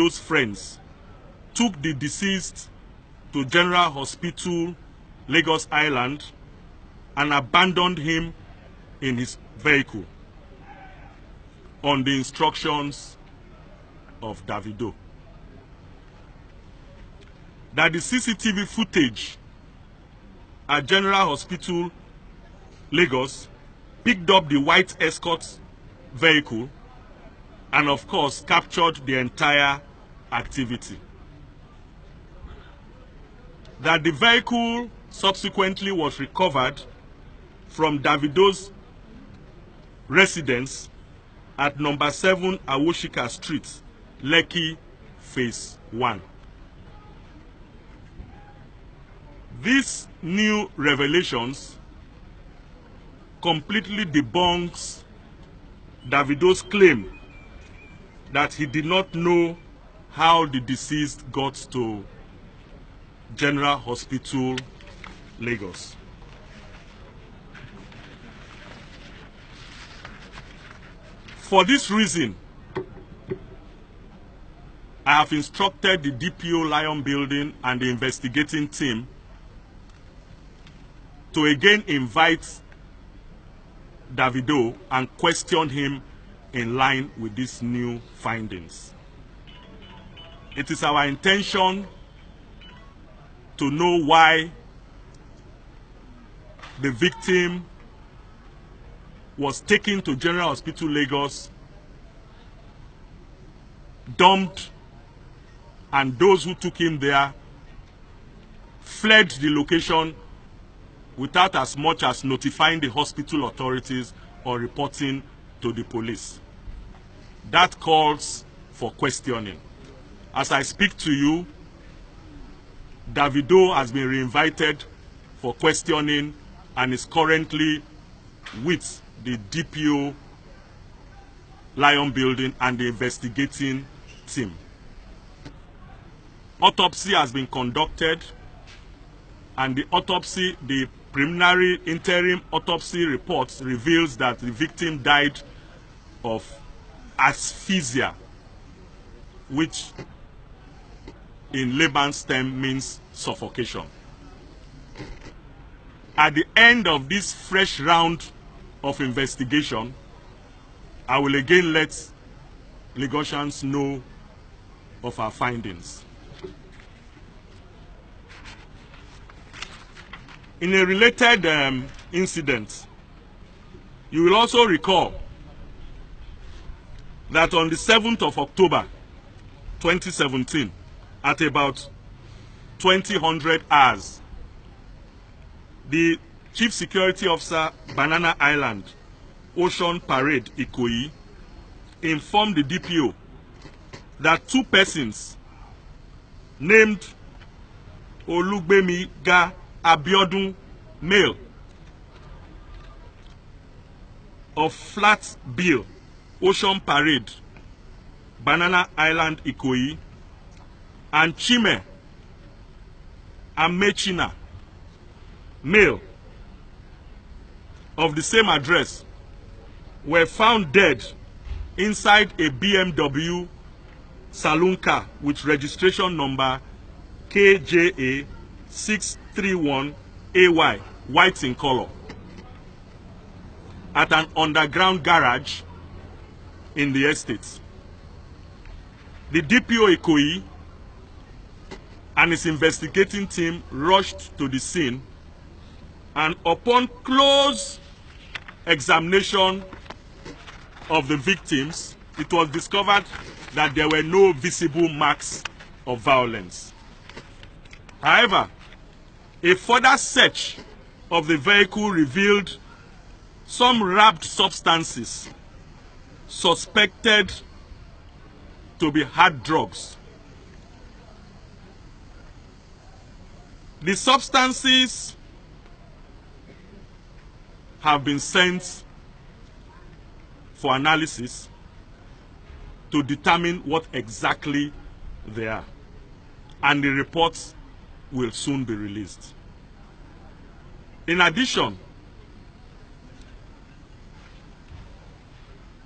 Davido's friends took the deceased to General Hospital, Lagos Island, and abandoned him in his vehicle on the instructions of Davido. That the CCTV footage at General Hospital, Lagos, picked up the white escort vehicle and of course captured the entire activity. That the vehicle subsequently was recovered from Davido's residence at number 7 Awoshika Street, Lekki, Phase 1. These new revelations completely debunks Davido's claim that he did not know how the deceased got to General Hospital, Lagos. For this reason, I have instructed the DPO Lion Building and the investigating team to again invite Davido and question him in line with these new findings. It is our intention to know why the victim was taken to General Hospital, Lagos, dumped, and those who took him there fled the location without as much as notifying the hospital authorities or reporting to the police. That calls for questioning. As I speak to you, Davido has been reinvited for questioning and is currently with the DPO Lion Building and the investigating team. Autopsy has been conducted, and the preliminary interim autopsy report reveals that the victim died of asphyxia, which in layman's term means suffocation. At the end of this fresh round of investigation, I will again let Lagosians know of our findings. In a related incident, you will also recall that on the 7th of October 2017, at about 2000 hours, the Chief Security Officer, Banana Island, Ocean Parade, Ikoyi, informed the DPO that two persons named Olugbemiga Abiodun, male, of Flat Bill, Ocean Parade, Banana Island, Ikoyi, and Chime Amechina, male, of the same address, were found dead inside a BMW saloon car with registration number KJA 631AY, white in color, at an underground garage in the estate. The DPO Ikoyi and his investigating team rushed to the scene, and upon close examination of the victims, it was discovered that there were no visible marks of violence. However, a further search of the vehicle revealed some wrapped substances suspected to be hard drugs. The substances have been sent for analysis to determine what exactly they are, and the reports will soon be released. In addition,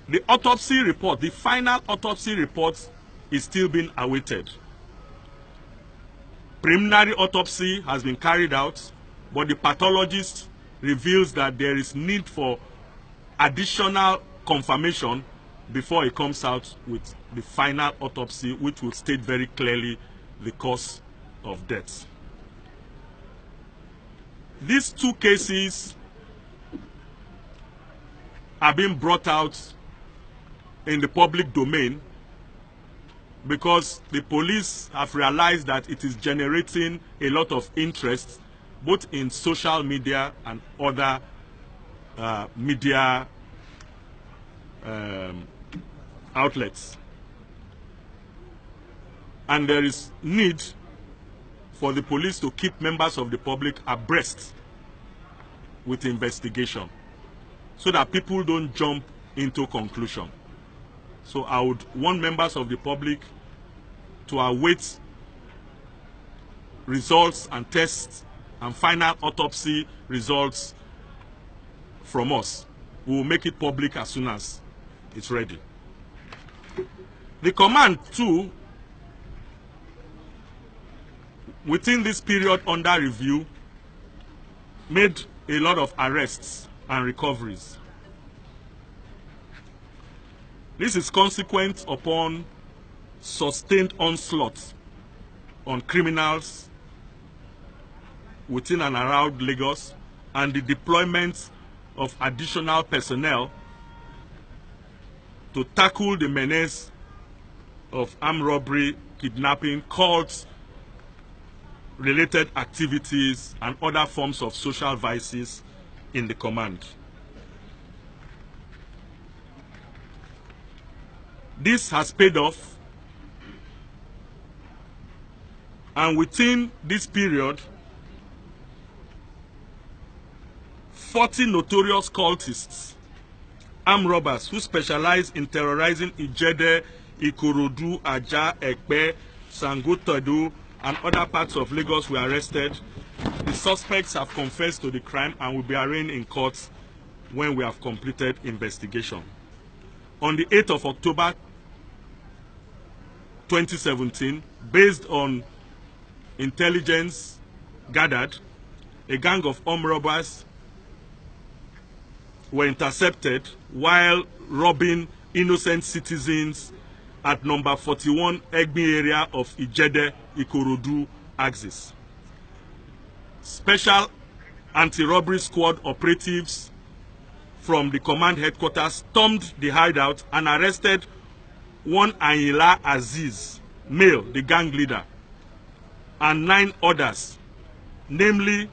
the autopsy report, the final autopsy report, is still being awaited. Preliminary autopsy has been carried out, but the pathologist reveals that there is need for additional confirmation before it comes out with the final autopsy, which will state very clearly the cause of death. These two cases are being brought out in the public domain because the police have realized that it is generating a lot of interest both in social media and other media outlets. And there is need for the police to keep members of the public abreast with the investigation so that people don't jump into conclusion. So I would want members of the public to await results and tests and final autopsy results from us. We will make it public as soon as it's ready. The command too, within this period under review, made a lot of arrests and recoveries. This is consequent upon sustained onslaught on criminals within and around Lagos and the deployment of additional personnel to tackle the menace of armed robbery, kidnapping, cults, related activities, and other forms of social vices in the command. This has paid off, and within this period, 40 notorious cultists, armed robbers who specialize in terrorizing Ijede, Ikorodu, Aja, Ekpe, Sangotedo, and other parts of Lagos were arrested. The suspects have confessed to the crime and will be arraigned in court when we have completed investigation. On the 8th of October 2017, based on intelligence gathered, a gang of armed robbers were intercepted while robbing innocent citizens at number 41 Egbe area of Ijede, Ikorodu axis. Special anti-robbery squad operatives from the command headquarters stormed the hideout and arrested one Ayinla Aziz, male, the gang leader, and 9 others, namely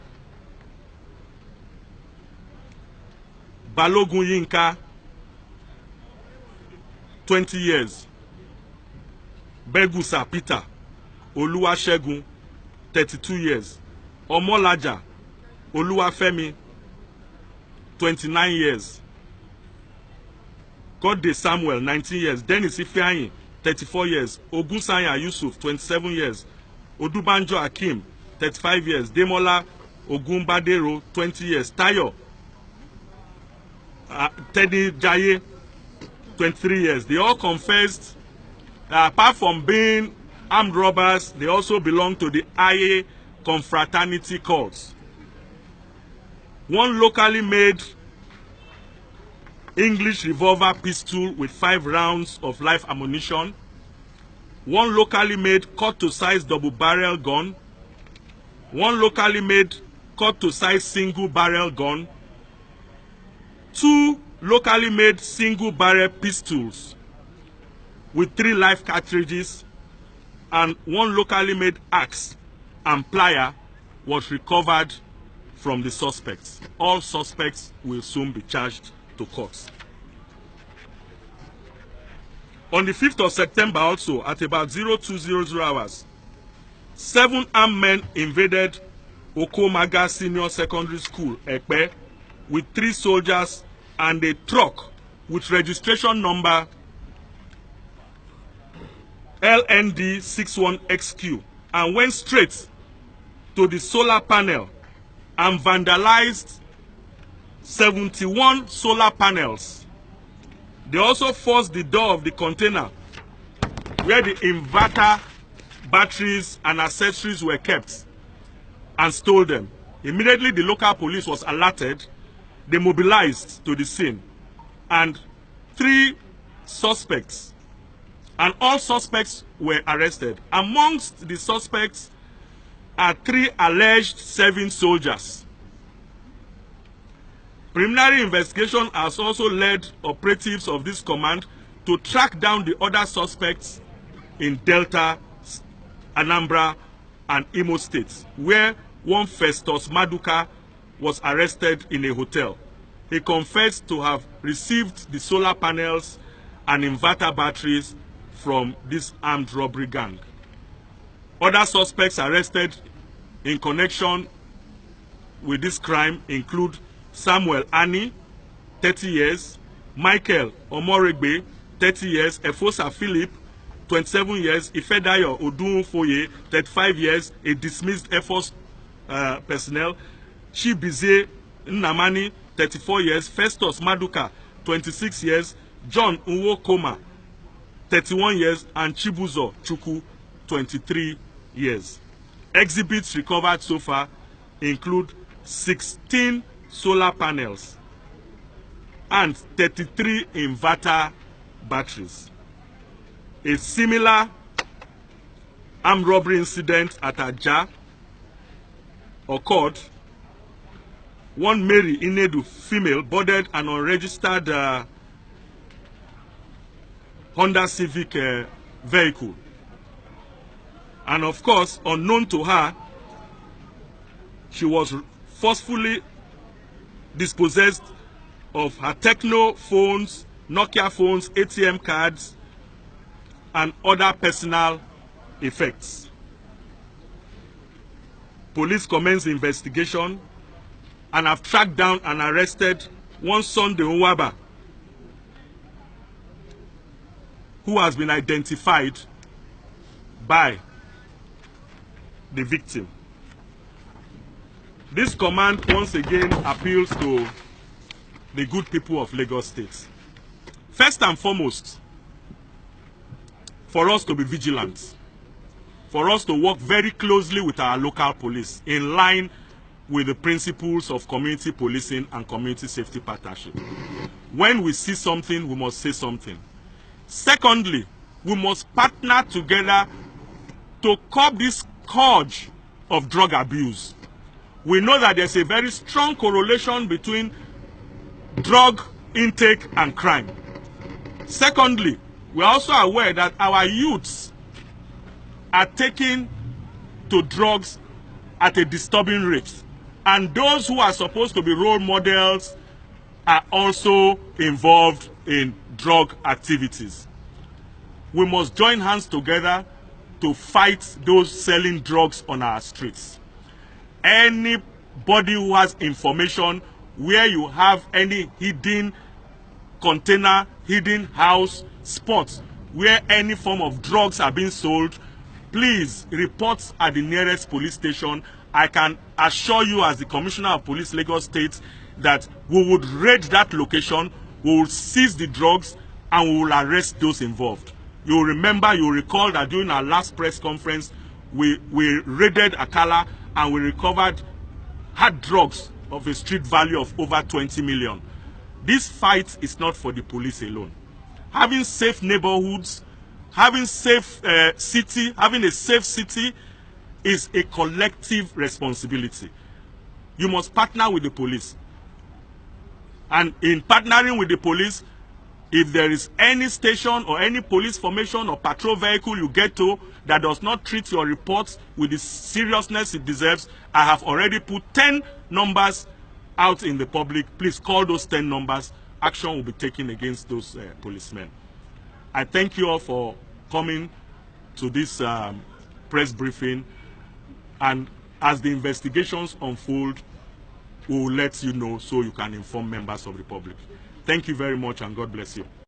Balogun Yinka, 20 years, Begusa Peter, Oluwasegun, 32 years, Omolaja Oluwafemi, 29 years, Godde Samuel, 19 years, Dennis Ifeanyi, 34 years, Ogunsanya Yusuf, 27 years, Odubanjo Akim, 35 years, Demola Ogunbadero, 20 years, Tayo Teddy Jaye, 23 years. They all confessed that apart from being armed robbers, they also belong to the Aye confraternity cult. One locally made English revolver pistol with 5 rounds of live ammunition, one locally made cut-to-size double-barrel gun, one locally made cut-to-size single-barrel gun, 2 locally made single-barrel pistols with 3 live cartridges, and 1 locally made axe and plier was recovered from the suspects. All suspects will soon be charged to court. On the 5th of September also, at about 0200 hours, 7 armed men invaded Okomaga Senior Secondary School, Ekpe, with 3 soldiers and a truck with registration number LND61XQ, and went straight to the solar panel and vandalized 71 solar panels. They also forced the door of the container where the inverter batteries and accessories were kept, and stole them. Immediately, the local police was alerted. They mobilized to the scene, and 3 suspects, and all suspects were arrested. Amongst the suspects are 3 alleged serving soldiers. Preliminary investigation has also led operatives of this command to track down the other suspects in Delta, Anambra, and Imo states, where one Festus Maduka was arrested in a hotel. He confessed to have received the solar panels and inverter batteries from this armed robbery gang. Other suspects arrested in connection with this crime include Samuel Ani, 30 years, Michael Omoregbe, 30 years, Efosa Philip, 27 years, Ifedayo Odunfoye, 35 years, a dismissed Air Force personnel, Chibize Nnamani, 34 years, Festus Maduka, 26 years, John Nwokoma, 31 years, and Chibuzo Chukwu, 23 years. Exhibits recovered so far include 16 solar panels and 33 inverter batteries. A similar armed robbery incident at Ajah occurred. One Mary Inedu female boarded an unregistered Honda Civic vehicle, and of course, unknown to her, she was forcefully dispossessed of her Techno phones, Nokia phones, ATM cards, and other personal effects. Police commenced the investigation and have tracked down and arrested one Sunday Nwaba, who has been identified by the victim. This command once again appeals to the good people of Lagos State. First and foremost, for us to be vigilant, for us to work very closely with our local police in line with the principles of community policing and community safety partnership. When we see something, we must say something. Secondly, we must partner together to curb this scourge of drug abuse. We know that there's a very strong correlation between drug intake and crime. Secondly, we are also aware that our youths are taking to drugs at a disturbing rate. And those who are supposed to be role models are also involved in drug activities. We must join hands together to fight those selling drugs on our streets. Anybody who has information where you have any hidden container, hidden house, spots where any form of drugs are being sold, please report at the nearest police station. I can assure you as the Commissioner of Police Lagos State that we would raid that location, we will seize the drugs, and we will arrest those involved. You will remember, you will recall that during our last press conference, we raided Akala and we recovered hard drugs of a street value of over 20 million. This fight is not for the police alone. Having safe neighborhoods, having safe having a safe city is a collective responsibility. You must partner with the police. And in partnering with the police, if there is any station or any police formation or patrol vehicle you get to that does not treat your reports with the seriousness it deserves, I have already put 10 numbers out in the public. Please call those 10 numbers. Action will be taken against those policemen. I thank you all for coming to this press briefing. And as the investigations unfold, we will let you know so you can inform members of the public. Thank you very much, and God bless you.